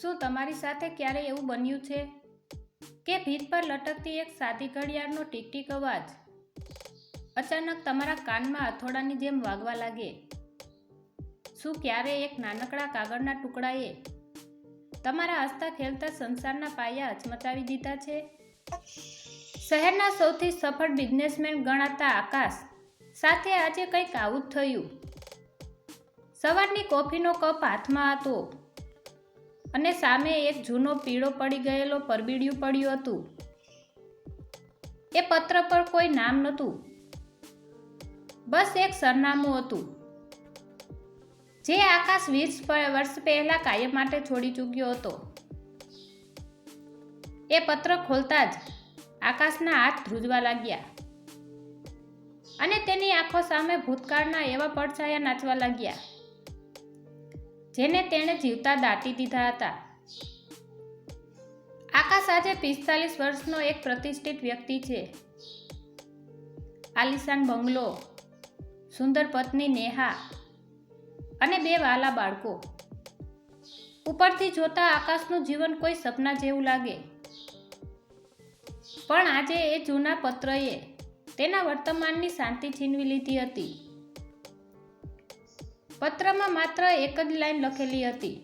શું તમારી સાથે ક્યારેય એવું બન્યું છે કે ભીત પર લટકતી એક સાદી ઘડિયાળનો ટીક ટીક અવાજ અચાનક તમારા કાનમાં હથોડાની જેમ વાગવા લાગે? શું ક્યારેય એક નાનકડા કાગળના ટુકડાએ તમારા હસતા ખેલતા સંસારના પાયા હચમચાવી દીધા છે? શહેરના સૌથી સફળ બિઝનેસમેન ગણાતા આકાશ સાથે આજે કંઈક આવું જ થયું. સવારની કોફીનો કપ હાથમાં હતો અને સામે એક જૂનો પીળો પડી ગયેલો પરબીડિયું પડ્યું હતું. એ પત્ર પર કોઈ નામ નહોતું, બસ એક સરનામું હતું જે આકાશ 20 વર્ષ પહેલા કાયમ માટે છોડી ચૂક્યો હતો. એ પત્ર ખોલતા જ આકાશના હાથ ધ્રુજવા લાગ્યા અને તેની આંખો સામે ભૂતકાળના એવા પડછાયા નાચવા લાગ્યા જેને તેણે જીવતા દાટી દીધા હતા. આકાશ આજે 45 વર્ષનો એક પ્રતિષ્ઠિત વ્યક્તિ છે. આલિશાન બંગલો, સુંદર પત્ની નેહા અને 2 વહાલા બાળકો. ઉપરથી જોતા આકાશનું જીવન કોઈ સપના જેવું લાગે, પણ આજે એ જૂના પત્રએ તેના વર્તમાનની શાંતિ છીનવી લીધી હતી. પત્રમાં માત્ર એક જ લાઈન લખેલી હતી: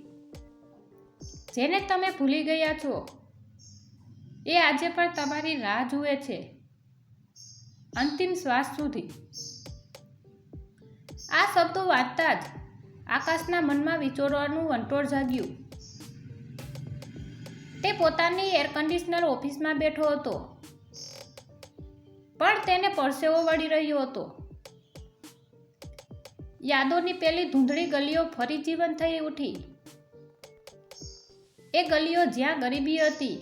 જેને તમે ભૂલી ગયા છો એ આજે પણ તમારી રાહ જુએ છે, અંતિમ શ્વાસ સુધી. આ શબ્દો વાંચતા જ આકાશના મનમાં વિચારવાનું વંટોળ જાગ્યું. તે પોતાની એર કન્ડિશનર ઓફિસમાં બેઠો હતો, પણ તેને પરસેવો વળી રહ્યો હતો. યાદોની પેલી ધૂંધળી ગલીઓ ફરી જીવંત થઈ ઉઠી. એ ગલીઓ જ્યાં ગરીબી હતી,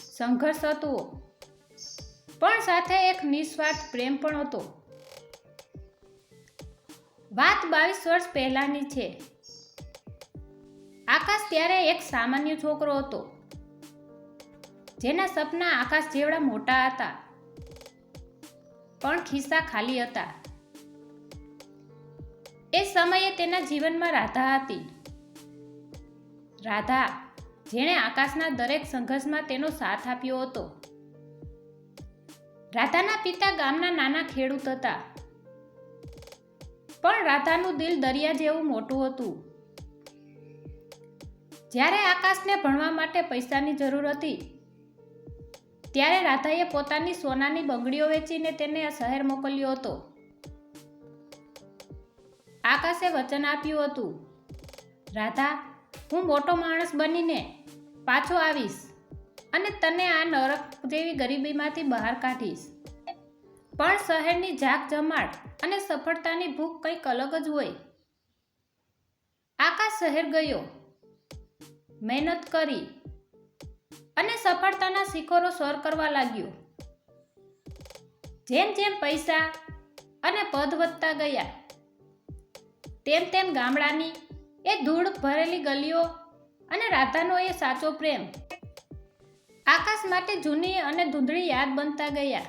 સંઘર્ષ હતો, પણ સાથે એક નિસ્વાર્થ પ્રેમ પણ હતો. વાત 22 વર્ષ પહેલાની છે. આકાશ ત્યારે એક સામાન્ય છોકરો હતો જેના સપના આકાશ જેવડા મોટા હતા, પણ ખિસ્સા ખાલી હતા. એ સમયે તેના જીવનમાં રાધા હતી. રાધા, જેણે આકાશના દરેક સંઘર્ષમાં તેનો સાથ આપ્યો હતો. રાધાના પિતા ગામના નાના ખેડૂત હતા, પણ રાધાનું દિલ દરિયા જેવું મોટું હતું. જ્યારે આકાશને ભણવા માટે પૈસાની જરૂર હતી, ત્યારે રાધાએ પોતાની સોનાની બંગડીઓ વેચીને તેને શહેર મોકલ્યો હતો. આકાશે વચન આપ્યું હતું: રાધા, હું મોટો માણસ બનીને પાછો આવીશ અને તને આ નરક જેવી ગરીબીમાંથી બહાર કાઢીશ. પણ શહેરની જાકજમાટ અને સફળતાની ભૂખ કંઈક અલગ જ હોય. આકાશ શહેર ગયો, મહેનત કરી અને સફળતાના શિખરો સર કરવા લાગ્યો. જેમ જેમ પૈસા અને પદ વધતા ગયા, તેમ તેમ ગામડાની એ ધૂળ ભરેલી ગલીઓ અને રાધાનો એ સાચો પ્રેમ આકાશ માટે જૂની અને ધૂંધળી યાદ બનતા ગયા.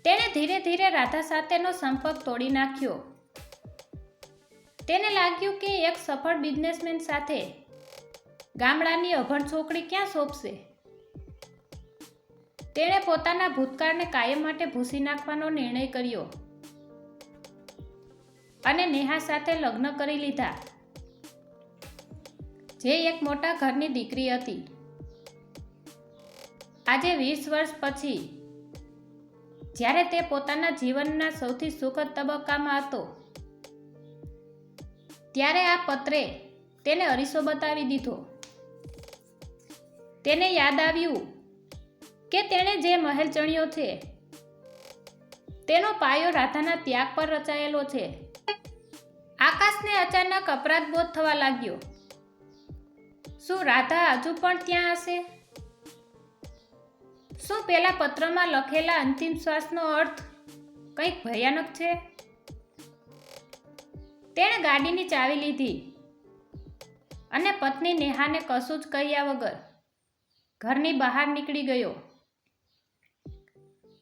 તેણે ધીરે ધીરે રાધા સાથેનો સંપર્ક તોડી નાખ્યો. તેને લાગ્યું કે એક સફળ બિઝનેસમેન સાથે ગામડાની અભણ છોકરી ક્યાં શોભશે. તેણે પોતાના ભૂતકાળને કાયમ માટે ભૂંસી નાખવાનો નિર્ણય કર્યો અને નેહા સાથે લગ્ન કરી લીધા, જે એક મોટા ઘરની દીકરી હતી. આજે 20 વર્ષ પછી, જ્યારે તે પોતાના જીવનના સૌથી સુખદ તબક્કામાં હતો, ત્યારે આ પત્રે તેને અરીસો બતાવી દીધો. તેને યાદ આવ્યું કે તેણે જે મહેલ ચણ્યો છે તેનો પાયો રાધાના ત્યાગ પર રચાયેલો છે. આકાશને અચાનક અપરાધબોધ થવા લાગ્યો. શું રાધા હજુ પણ ત્યાં હશે? શું પેલા પત્રમાં લખેલા અંતિમ શ્વાસનો અર્થ કંઈક ભયાનક છે? તેણે ગાડીની ચાવી લીધી અને પત્ની નેહાને કશું જ કહ્યા વગર ઘરની બહાર નીકળી ગયો.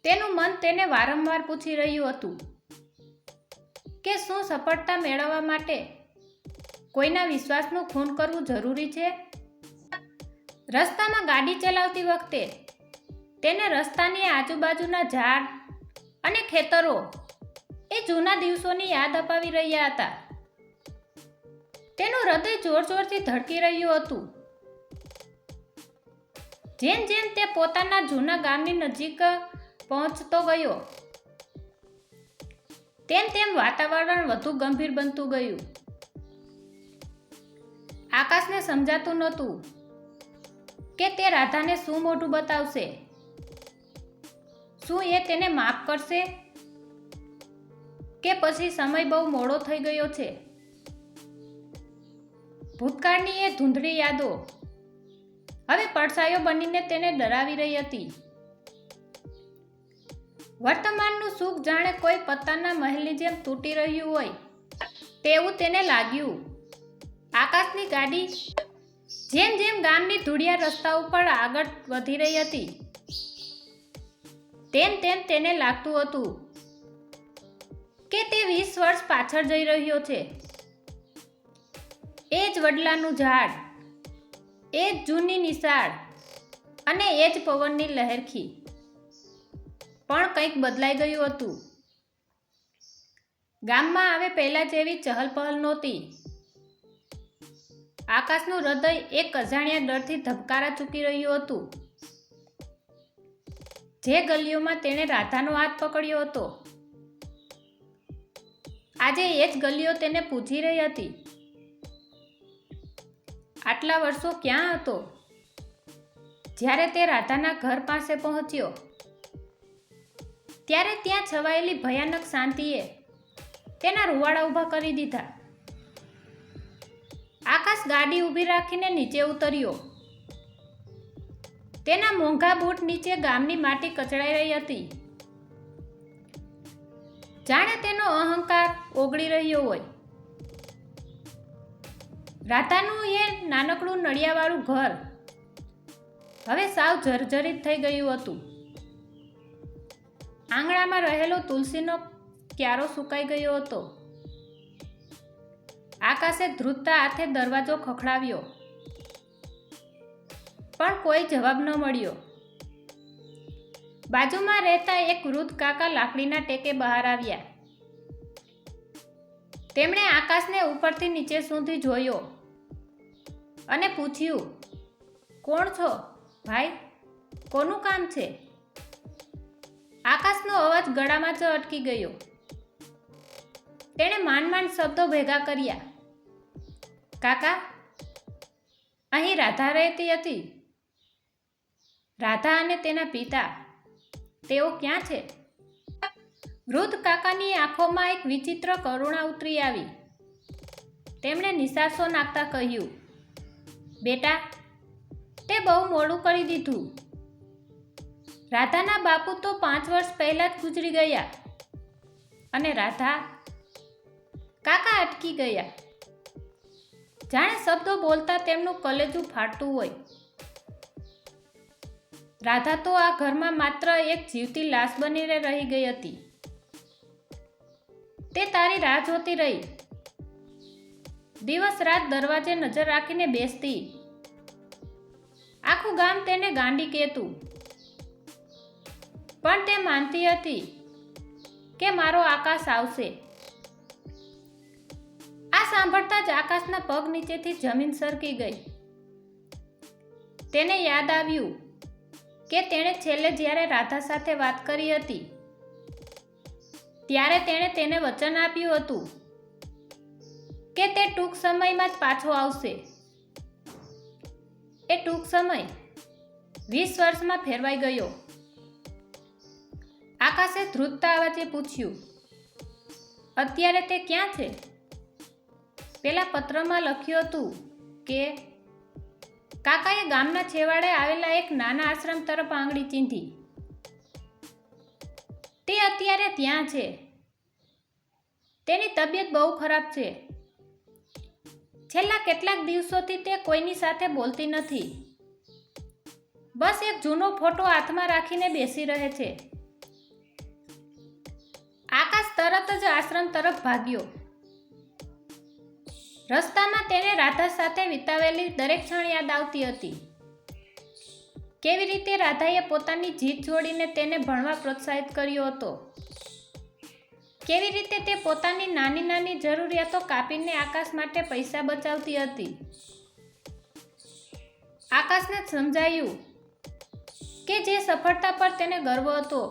તેનું મન તેને વારંવાર પૂછી રહ્યું હતું કે શું સફળતા મેળવવા માટે કોઈના વિશ્વાસનું ખૂન કરવું જરૂરી છે? રસ્તામાં ગાડી ચલાવતી વખતે તેને રસ્તાની આજુબાજુના ઝાડ અને ખેતરો એ જૂના દિવસોની યાદ અપાવી રહ્યા હતા. તેનું હૃદય જોર-જોરથી ધડકી રહ્યું હતું. જેમ જેમ તે પોતાના જૂના ગામની નજીક પહોંચતો ગયો તેમ તેમ વાતાવરણ વધુ ગંભીર બનતું ગયું. આકાશને સમજાતું નહોતું કે તે રાધાને શું મોઢું બતાવશે. શું એ તેને માફ કરશે કે પછી સમય બહુ મોડો થઈ ગયો છે? ભૂતકાળની એ ધૂંધળી યાદો હવે પડછાયો બનીને તેને ડરાવી રહી હતી. વર્તમાનનું સુખ જાણે કોઈ પત્તાના મહેલની જેમ તૂટી રહ્યું હોય તેવું તેને લાગ્યું. આકાશની ગાડી જેમ જેમ ગામની ધૂળિયા રસ્તા ઉપર આગળ વધી રહી હતી તેમ તેમ તેને લાગતું હતું કે તે 20 વર્ષ પાછળ જઈ રહ્યો છે. એ જ વડલાનું ઝાડ, એ જ જૂની નિશાળ અને એ જ પવનની લહેરખી. પણ કંઈક બદલાઈ ગયું હતું. ગામમાં હવે પહેલા જેવી ચહલપહલ નહોતી. આકાશનું હૃદય એક અજાણ્યા ડરથી ધબકારા ચૂકી રહ્યું હતું. જે ગલીઓમાં તેણે રાધાનો હાથ પકડ્યો હતો આજે એ જ ગલીઓ તેને પૂછી રહી હતી, આટલા વર્ષો ક્યાં હતો? જ્યારે તે રાધાના ઘર પાસે પહોંચ્યો ત્યારે ત્યાં છવાયેલી ભયાનક શાંતિએ તેના રૂવાડા ઊભા કરી દીધા. આકાશ ગાડી ઊભી રાખીને નીચે ઉતર્યો. તેના મોંઘા બૂટ નીચે ગામની માટી કચડાઈ રહી હતી. જાણે તેનો અહંકાર ઓગળી રહ્યો હોય. રાધાનું એ નાનકડું નળિયાવાળું ઘર હવે સાવ જર્જરિત થઈ ગયું હતું. આંગણામાં રહેલો તુલસીનો ક્યારો સુકાઈ ગયો હતો. આકાશે ધ્રુજતા હાથે દરવાજો ખખડાવ્યો પણ કોઈ જવાબ ન મળ્યો. બાજુમાં રહેતા એક વૃદ્ધ કાકા લાકડીના ટેકે બહાર આવ્યા. તેમણે આકાશને ઉપરથી નીચે સુધી જોયો અને પૂછ્યું, કોણ છો ભાઈ? કોનું કામ છે? આકાશનો અવાજ ગળામાં જ અટકી ગયો. તેણે માંડ શબ્દો ભેગા કર્યા. કાકા, અહીં રાધા રહેતી હતી. રાધા અને તેના પિતા, તેઓ ક્યાં છે? વૃદ્ધ કાકાની આંખોમાં એક વિચિત્ર કરુણા ઉતરી આવી. તેમણે નિસાસો નાખતા કહ્યું, બેટા, તે બહુ મોડું કરી દીધું. રાધાના બાપુ તો 5 વર્ષ પહેલા જ ગુજરી ગયા. અને રાધા? કાકા અટકી ગયા. જાણે શબ્દો બોલતા તેમનું કલેજું ફાટતું હોય. રાધા તો આ ઘરમાં માત્ર એક જીવતી લાશ બનીને રહી ગઈ હતી. તે તારી રાહ જોતી રહી. દિવસ રાત દરવાજે નજર રાખીને બેસતી. આખું ગામ તેને ગાંડી કહેતું. પણ તે માનતી હતી કે મારો આકાશ આવશે. આ સાંભળતા જ આકાશના પગ નીચેથી જમીન સરકી ગઈ. તેને યાદ આવ્યું કે તેણે છેલ્લે જ્યારે રાધા સાથે વાત કરી હતી ત્યારે તેણે તેને વચન આપ્યું હતું કે તે ટૂંક સમયમાં જ પાછો આવશે. એ ટૂંક સમય 20 વર્ષમાં ફેરવાઈ ગયો. આકાશે ધ્રુજતા અવાજે પૂછ્યું, અત્યારે તે ક્યાં છે? પેલા પત્રમાં લખ્યું હતું કે કાકાએ ગામના છેવાડે આવેલા એક નાના આશ્રમ તરફ આંગળી ચીંધી. તે અત્યારે ત્યાં છે. તેની તબિયત બહુ ખરાબ છે. છેલ્લા કેટલાક દિવસોથી તે કોઈની સાથે બોલતી નથી. બસ એક જૂનો ફોટો હાથમાં રાખીને બેસી રહે છે. આકાશ તરત જ આશ્રમ તરફ ભાગ્યો. રસ્તામાં તેને રાધા સાથે વિતાવેલી દરેક ક્ષણ યાદ આવતી હતી. કેવી રીતે રાધાએ પોતાની જીદ જોડીને તેને ભણવા પ્રોત્સાહિત કર્યો હતો. કેવી રીતે તે પોતાની નાની નાની જરૂરિયાતો કાપીને આકાશ માટે પૈસા બચાવતી હતી. આકાશને સમજાયું કે જે સફળતા પર તેને ગર્વ હતો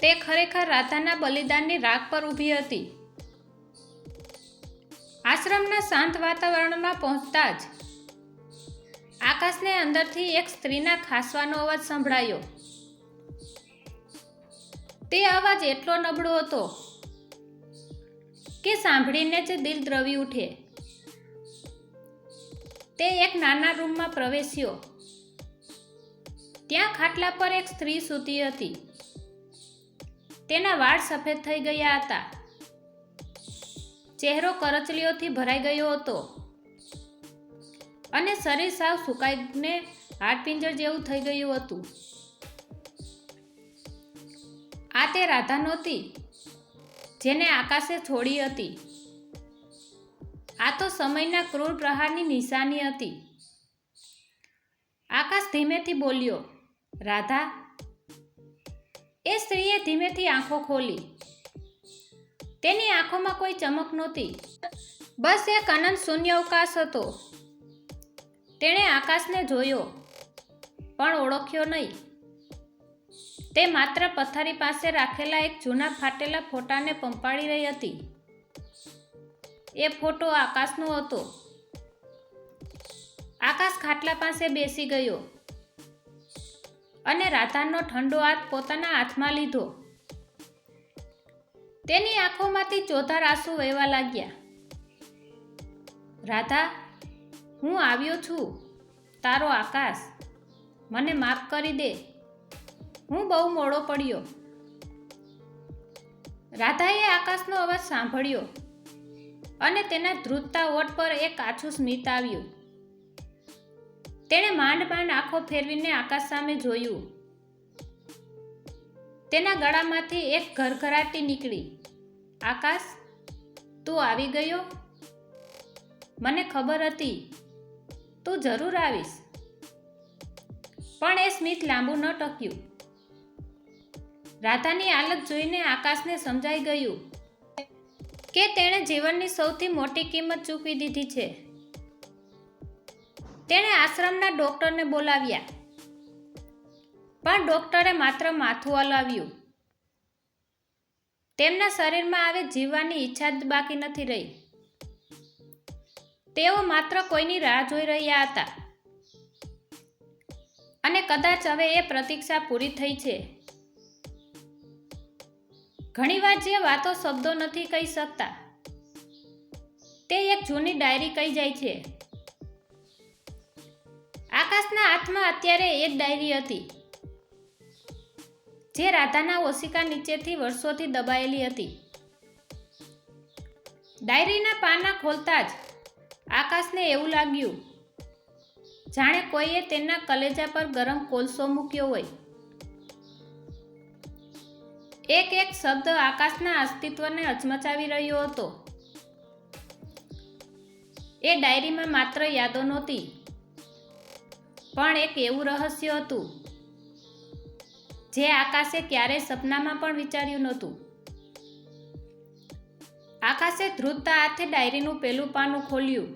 તે ખરેખર રાધાના બલિદાનની રાખ પર ઊભી હતી. આશ્રમના શાંત વાતાવરણમાં પહોંચતા જ આકાશને અંદરથી એક સ્ત્રીના ખાસવાનો અવાજ સંભળાયો. તે અવાજ એટલો નબળો હતો કે સાંભળીને જ દિલ દ્રવી ઉઠે. તે એક નાના રૂમમાં પ્રવેશ્યો. ત્યાં ખાટલા પર એક સ્ત્રી સૂતી હતી. તેના વાળ સફેદ થઈ ગયા હતા. ચહેરો કરચલીઓથી ભરાઈ ગયો હતો અને શરીર સાવ સુકાઈને હાડપિંજર જેવું થઈ ગયું હતું. આ તે રાધા નહોતી જેને આકાશે છોડી હતી. આ તો સમયના ક્રૂર પ્રહારની નિશાની હતી. આકાશ ધીમેથી બોલ્યો, રાધા. એ સ્ત્રીએ ધીમેથી આંખો ખોલી. તેની આંખોમાં કોઈ ચમક નહોતી, બસ એક અનંત શૂન્ય અવકાશ હતો. તેણે આકાશને જોયો પણ ઓળખ્યો નહીં. તે માત્ર પથારી પાસે રાખેલા એક જૂના ફાટેલા ફોટાને પંપાળી રહી હતી. એ ફોટો આકાશનો હતો. આકાશ ખાટલા પાસે બેસી ગયો અને રાધાનો ઠંડો હાથ પોતાના હાથમાં લીધો. તેની આંખોમાંથી ચોધાર આંસુ વહેવા લાગ્યા. રાધા, હું આવ્યો છું. તારો આકાશ, મને માફ કરી દે. હું બહુ મોડો પડ્યો. રાધાએ આકાશનો અવાજ સાંભળ્યો અને તેના ધ્રુજતા હોઠ પર એક આછું સ્મિત આવ્યું. તેણે માંડ માંડ આંખો ફેરવીને આકાશ સામે જોયું. તેના ગળામાંથી એક ઘરઘરાટી નીકળી. આકાશ, તું આવી ગયો? મને ખબર હતી તું જરૂર આવીશ. પણ એ સ્મિત લાંબુ ન ટક્યું. રાધાની હાલત જોઈને આકાશને સમજાઈ ગયું કે તેણે જીવનની સૌથી મોટી કિંમત ચૂકવી દીધી છે. તેણે આશ્રમના ડોક્ટરને બોલાવ્યા, પણ ડોક્ટરે માત્ર માથું હલાવ્યું. તેમના શરીરમાં હવે જીવવાની ઈચ્છા જ બાકી નથી રહી. તેઓ માત્ર કોઈની રાહ જોઈ રહ્યા હતા અને કદાચ હવે એ પ્રતીક્ષા પૂરી થઈ છે. ઘણીવાર જે વાતો શબ્દો નથી કહી શકતા તે એક જૂની ડાયરી કહી જાય છે. આકાશના હાથમાં અત્યારે એક ડાયરી હતી જે રાધાના ઓશિકા નીચેથી વર્ષોથી દબાયેલી હતી. ડાયરીના પાના ખોલતા જ આકાશને એવું લાગ્યું જાણે કોઈએ તેના કલેજા પર ગરમ કોલસો મૂક્યો હોય. એક એક શબ્દ આકાશના અસ્તિત્વને હચમચાવી રહ્યો હતો. એ ડાયરીમાં માત્ર યાદો નહોતી, પણ એક એવું રહસ્ય હતું જે આકાશે ક્યારેય સપનામાં પણ વિચાર્યું નહોતું. આકાશે ધ્રુજતા હાથે ડાયરીનું પેલું પાનું ખોલ્યું.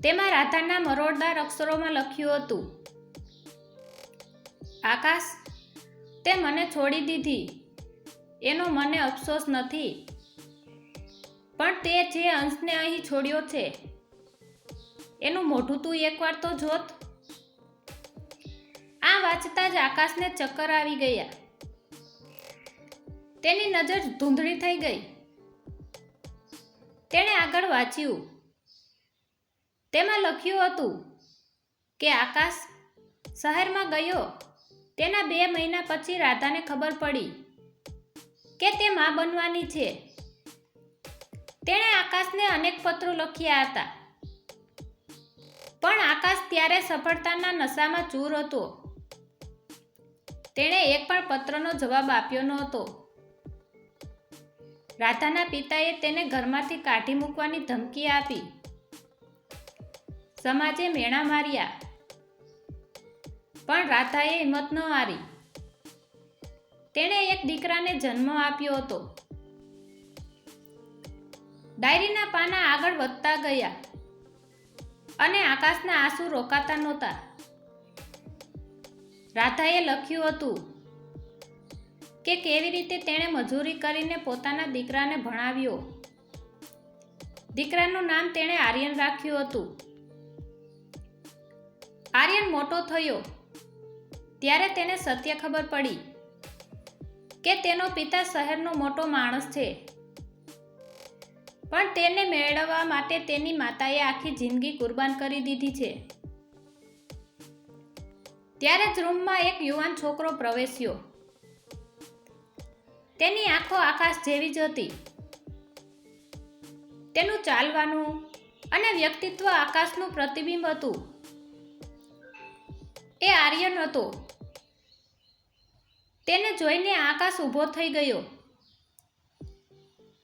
તેમાં રાધાના મરોડદાર અક્ષરોમાં લખ્યું હતું, આકાશ, તે મને છોડી દીધી એનો મને અફસોસ નથી, પણ તે જે અંશને અહીં છોડ્યો છે એનું મોઢું તું એકવાર તો જોત. આ વાંચતા જ આકાશને ચક્કર આવી ગયા. તેની નજર ધૂંધળી થઈ ગઈ. તેણે આગળ વાંચ્યું. તેમાં લખ્યું હતું કે આકાશ શહેરમાં ગયો. તેના 2 મહિના પછી રાધાને ખબર પડી કે તે માં બનવાની છે. તેણે આકાશને અનેક પત્રો લખ્યા હતા, પણ આકાશ ત્યારે સફળતાના નશામાં ચૂર હતો. તેણે એક પણ પત્રનો જવાબ આપ્યો ન હતો. રાધાના પિતાએ તેને ઘરમાંથી કાઢી મૂકવાની ધમકી આપી. સમાજે મેણા માર્યા, પણ રાધાએ હિંમત ન હારી. તેણે એક દીકરાને જન્મ આપ્યો હતો. ડાયરીના પાના આગળ વધતા ગયા અને આકાશના આંસુ રોકાતા નહોતા. રાધાએ લખ્યું હતું કે કેવી રીતે તેણે મજૂરી કરીને પોતાના દીકરાને ભણાવ્યો. દીકરાનું નામ તેણે આર્યન રાખ્યું હતું. આર્યન મોટો થયો ત્યારે તેને સત્ય ખબર પડી કે તેનો પિતા શહેરનો મોટો માણસ છે, પણ તેને મેળવવા માટે તેની માતાએ આખી જિંદગી કુરબાન કરી દીધી છે. ત્યારે જ રૂમમાં એક યુવાન છોકરો પ્રવેશ્યો. તેની આંખો આકાશ જેવી જ હતી. તેનું ચાલવાનું અને વ્યક્તિત્વ આકાશનું પ્રતિબિંબ હતું. એ આર્યન હતો. તેને જોઈને આકાશ ઊભો થઈ ગયો.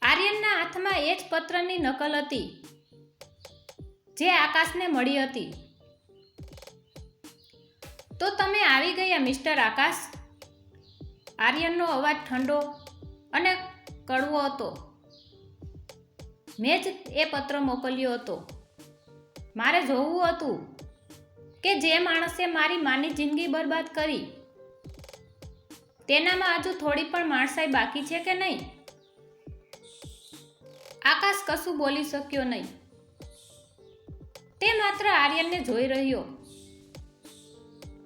આર્યનના હાથમાં એ જ પત્રની નકલ હતી જે આકાશને મળી હતી. તો તમે આવી ગયા મિસ્ટર આકાશ? આર્યનનો અવાજ ઠંડો અને કડવો હતો. મેં જ એ પત્ર મોકલ્યો હતો. મારે જોવું હતું કે જે માણસે મારી માની જિંદગી બરબાદ કરી તેનામાં હજુ થોડી પણ માણસાઈ બાકી છે કે નહીં. આકાશ કશું બોલી શક્યો નહીં. તે માત્ર આર્યનને જોઈ રહ્યો,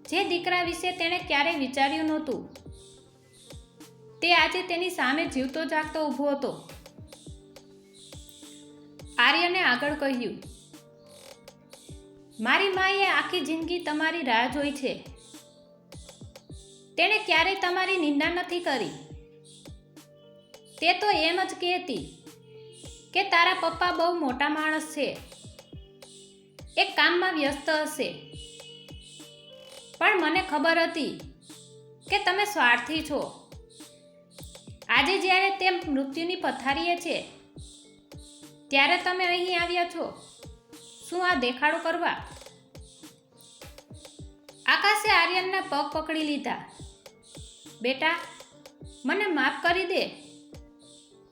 જે દીકરા વિશે તેણે ક્યારેય વિચાર્યું નહોતું. તે આજે તેની સામે જીવતો જાગતો ઊભો હતો. આર્યને આગળ કહ્યું, મારી માએ આખી જિંદગી તમારી રાહ જોઈ છે. તેણે ક્યારેય તમારી નિંદા નથી કરી. તે તો એમ જ કહેતી કે તારા પપ્પા બહુ મોટા માણસ છે, એક કામમાં વ્યસ્ત હશે. પણ મને ખબર હતી કે તમે સ્વાર્થી છો. આજે જ્યારે તે મૃત્યુની પથારીએ છે ત્યારે તમે અહીં આવ્યા છો. શું આ દેખાડો કરવા? આકાશે આર્યનના પગ પકડી લીધા. બેટા, મને માફ કરી દે.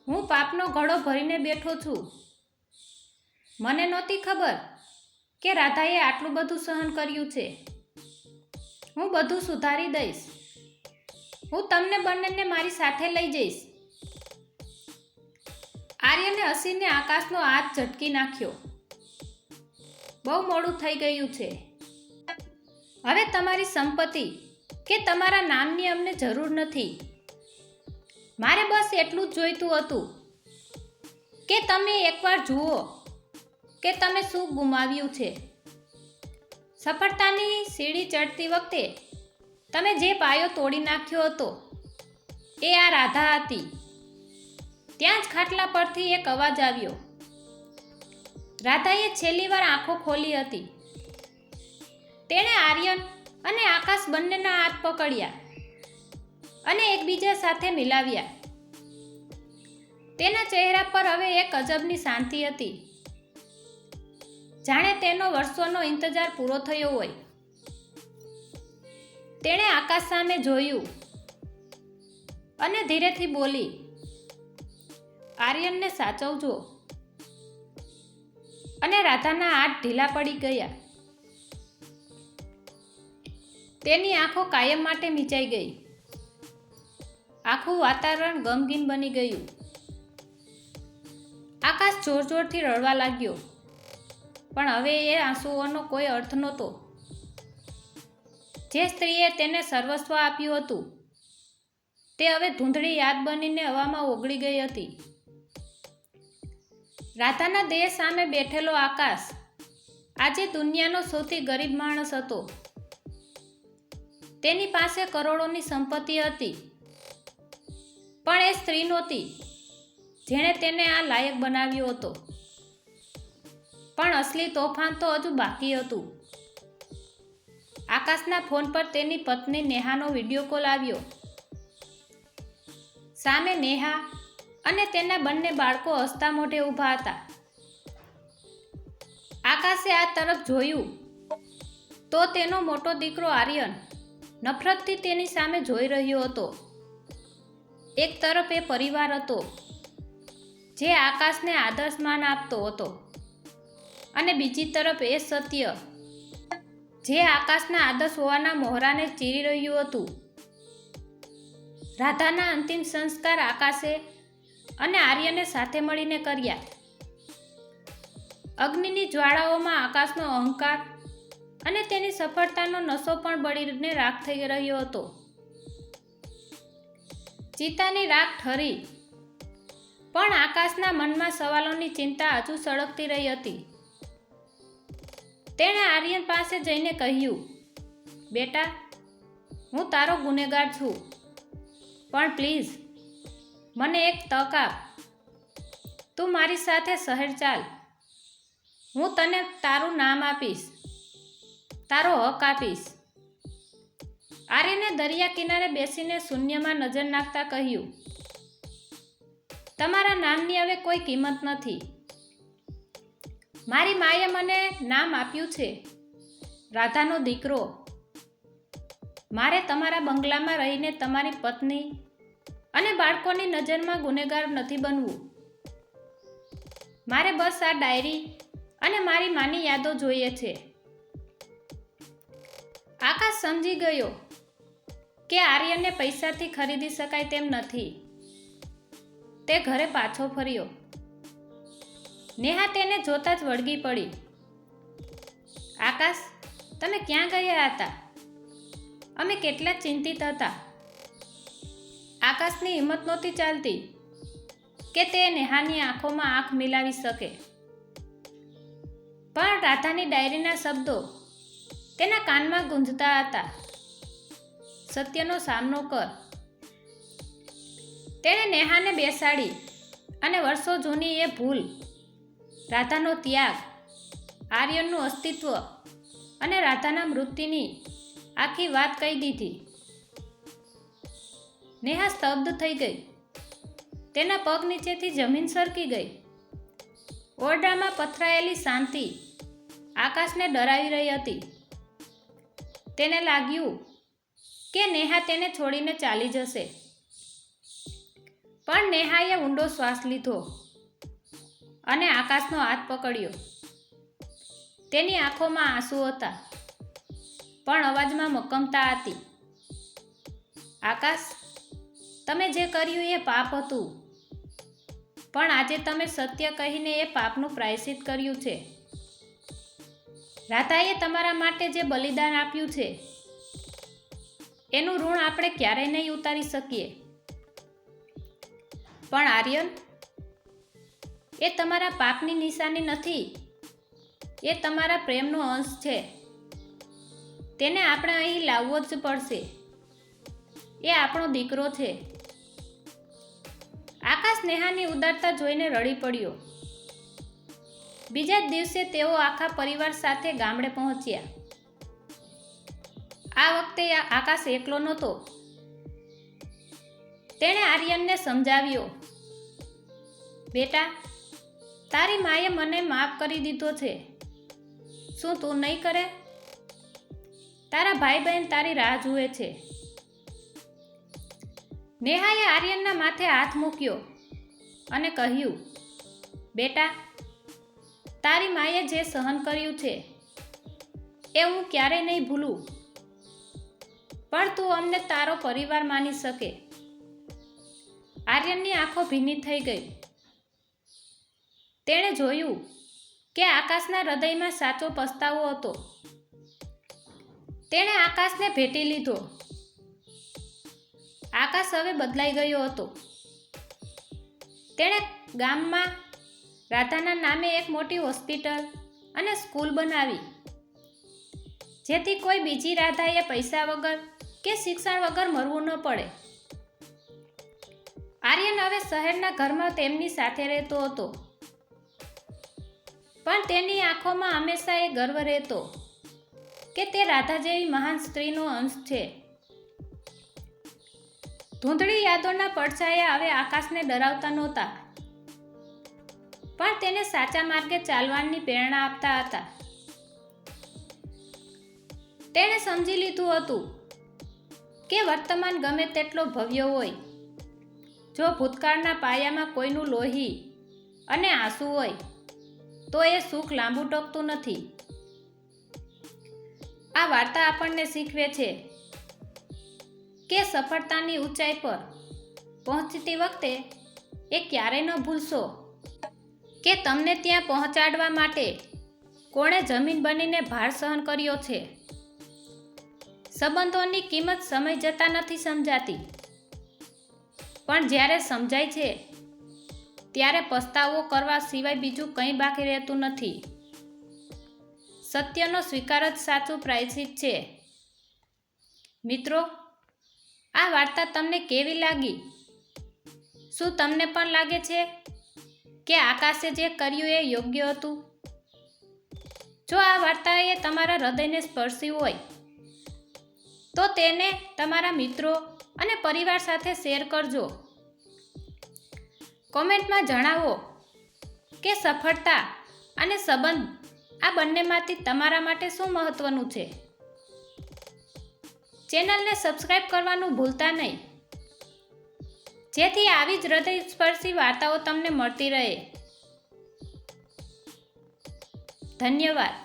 હું પાપનો ઘડો ભરીને બેઠો છું. મને નહોતી ખબર કે રાધાએ આટલું બધું સહન કર્યું છે. હું બધું સુધારી દઈશ. હું તમને બંનેને મારી સાથે લઈ જઈશ. આર્યને હસીને આકાશનો હાથ ઝટકી નાખ્યો. બહુ મોડું થઈ ગયું છે. હવે તમારી સંપત્તિ કે તમારા નામની અમને જરૂર નથી. મારે બસ એટલું જ જોઈતું હતું કે તમે એકવાર જુઓ કે તમે શું ગુમાવ્યું છે. સફળતાની સીડી ચડતી વખતે તમે જે પાયો તોડી નાખ્યો હતો એ આ રાધા હતી. ત્યાં જ ખાટલા પરથી એક અવાજ આવ્યો. રાધાએ છેલ્લી વાર આંખો ખોલી હતી. તેણે આર્યન અને આકાશ બંનેના હાથ પકડ્યા અને એકબીજા સાથે મિલાવ્યા. તેના ચહેરા પર હવે એક અજબની શાંતિ હતી, જાણે તેનો વર્ષોનો ઇંતજાર પૂરો થયો હોય. તેણે આકાશ સામે જોયું અને ધીરેથી બોલી, આર્યનને સાચવજો. અને રાધાના હાથ ઢીલા પડી ગયા. તેની આંખો કાયમ માટે મીચાઈ ગઈ. આખું વાતાવરણ ગમગીન બની ગયું. આકાશ જોર જોરથી રડવા લાગ્યો, પણ હવે એ આંસુઓનો કોઈ અર્થ નહોતો. જે સ્ત્રીએ તેને સર્વસ્વ આપ્યું હતું તે હવે ધૂંધળી યાદ બનીને હવામાં ઓગળી ગઈ હતી. રાધાના દેહ સામે બેઠેલો આકાશ આજે દુનિયાનો સૌથી ગરીબ માણસ હતો. તેની પાસે કરોડોની સંપત્તિ હતી, પણ એ સ્ત્રી નહોતી જેણે તેને આ લાયક બનાવ્યો હતો. પણ અસલી તોફાન તો હજુ બાકી હતું. આકાશના ફોન પર તેની પત્ની નેહાનો વિડીયો કોલ આવ્યો. સામે નેહા અને તેના બંને બાળકો હસતા મોઢે ઊભા હતા. આકાશે આ તરફ જોયું તો તેનો મોટો દીકરો આર્યન નફરતથી તેની સામે જોઈ રહ્યો હતો. એક તરફ એ પરિવાર હતો જે આકાશને આદર્શમાન આપતો હતો અને બીજી તરફ એ સત્ય જે આકાશના આદર્શ હોવાના મોહરાને ચીરી રહ્યું હતું. રાધાના અંતિમ સંસ્કાર આકાશે અને આર્યને સાથે મળીને કર્યા. અગ્નિની જ્વાળાઓમાં આકાશનો અહંકાર અને તેની સફળતાનો નશો પણ બળીને રાખ થઈ રહ્યો હતો. ચિતાની રાખ ઠરી, પણ આકાશના મનમાં સવાલોની ચિંતા હજુ સળગતી રહી હતી. તેણે આર્યન પાસે જઈને કહ્યું, બેટા, હું તારો ગુનેગાર છું, પણ પ્લીઝ મને એક તક આપ. તું મારી સાથે શહેર ચાલ. હું તને તારું નામ આપીશ, તારો હક આપીશ. આર્યને દરિયા કિનારે બેસીને શૂન્યમાં નજર નાખતા કહ્યું, તમારા નામની હવે કોઈ કિંમત નથી. મારી માએ મને નામ આપ્યું છે રાધાનો દીકરો. મારે તમારા બંગલામાં રહીને તમારી પત્ની અને બાળકોની નજરમાં ગુનેગાર નથી બનવું. મારે બસ આ ડાયરી અને મારી માની યાદો જોઈએ છે. આકાશ સમજી ગયો કે આર્યનને પૈસાથી ખરીદી શકાય તેમ નથી. તે ઘરે પાછો ફર્યો. નેહા તેને જોતા જ વળગી પડી. આકાશ, તમે ક્યાં ગયા હતા? અમે કેટલા ચિંતિત હતા. આકાશની હિંમત નહોતી ચાલતી કે તે નેહાની આંખોમાં આંખ મિલાવી શકે. પણ રાધાની ડાયરીના શબ્દો તેના કાનમાં ગૂંજતા હતા. સત્યનો સામનો કર. તેણે નેહાને બેસાડી અને વર્ષો જૂની એ ભૂલ, રાધાનો ત્યાગ, આર્યનનું અસ્તિત્વ અને રાધાના મૃત્યુની આખી વાત કહી દીધી. નેહા સ્તબ્ધ થઈ ગઈ. તેના પગ નીચેથી જમીન સરકી ગઈ. ઓરડામાં પથરાયેલી શાંતિ આકાશને ડરાવી રહી હતી. તેને લાગ્યું કે નેહા તેને છોડીને ચાલી જશે. પણ નેહાએ ઊંડો શ્વાસ લીધો અને આકાશનો હાથ પકડ્યો. તેની આંખોમાં આંસુ હતા, પણ અવાજમાં મક્કમતા હતી. આકાશ, તમે જે કર્યું એ પાપ હતું, પણ આજે તમે સત્ય કહીને એ પાપનું પ્રાયશ્ચિત કર્યું છે. રાધાએ તમારા માટે જે બલિદાન આપ્યું છે એનું ઋણ આપણે ક્યારેય નહીં ઉતારી શકીએ. પણ આર્યન, એ તમારા પાપની નિશાની નથી, એ તમારા પ્રેમનો અંશ છે. તેને આપણે અહીં લાવવો જ પડશે. એ આપણો દીકરો છે. આકાશ નેહાની ઉદારતા જોઈને રડી પડ્યો. બીજા જ દિવસે તેઓ આખા પરિવાર સાથે ગામડે પહોંચ્યા. આ વખતે આકાશ એકલો નહોતો. તેણે આર્યનને સમજાવ્યો, બેટા, તારી માએ મને માફ કરી દીધો છે. શું તું નહીં કરે? તારા ભાઈ બહેન તારી રાહ જુએ છે. નેહાએ આર્યનના માથે હાથ મૂક્યો અને કહ્યું, બેટા, તારી માએ જે સહન કર્યું છે એ હું ક્યારેય નહીં ભૂલું. પણ તું અમને તારો પરિવાર માની શકે. આર્યનની આંખો ભીની થઈ ગઈ. તેણે જોયું કે આકાશના હૃદયમાં સાચો પસ્તાવો હતો. તેણે આકાશને ભેટી લીધો. આકાશ હવે બદલાઈ ગયો હતો. તેણે ગામમાં રાધાના નામે એક મોટી હોસ્પિટલ અને સ્કૂલ બનાવી, જેથી કોઈ બીજી રાધાએ પૈસા વગર કે શિક્ષણ વગર મરવું ન પડે. આર્યન હવે શહેરના ઘરમાં તેમની સાથે રહેતો હતો, પણ તેની આંખોમાં હંમેશા એ ગર્વ રહેતો કે તે રાધા જેવી મહાન સ્ત્રીનો અંશ છે. ધૂંધળી યાદોના પડછાયા હવે આકાશને ડરાવતા નહોતા, પણ તેને સાચા માર્ગે ચાલવાની પ્રેરણા આપતા હતા. તેણે સમજી લીધું હતું કે વર્તમાન ગમે તેટલો ભવ્ય હોય, જો ભૂતકાળના પાયામાં કોઈનું લોહી અને આંસુ હોય તો એ સુખ લાંબુ ટકતું નથી. આ વાર્તા આપણને શીખવે છે કે સફળતાની ઊંચાઈ પર પહોંચતી વખતે એ ક્યારેય ન ભૂલશો કે તમને ત્યાં પહોંચાડવા માટે કોણે જમીન બનીને ભાર સહન કર્યો છે. સંબંધોની કિંમત સમય જતાં નથી સમજાતી, પણ જ્યારે સમજાય છે ત્યારે પસ્તાવો કરવા સિવાય બીજું કંઈ બાકી રહેતું નથી. સત્યનો સ્વીકાર જ સાચું પ્રાયશ્ચિત છે. મિત્રો, આ વાર્તા તમને કેવી લાગી? શું તમને પણ લાગે છે કે આકાશે જે કર્યું એ યોગ્ય હતું? જો આ વાર્તાએ તમારા હૃદયને સ્પર્શી હોય તો તેને તમારા મિત્રો અને પરિવાર સાથે શેર કરજો. કોમેન્ટમાં જણાવો કે સફળતા અને સંબંધ આ બંનેમાંથી તમારા માટે શું મહત્વનું છે. ચેનલને સબસ્ક્રાઇબ કરવાનું ભૂલતા નહીં, જેથી આવી જ હૃદયસ્પર્શી વાર્તાઓ તમને મળતી રહે. ધન્યવાદ.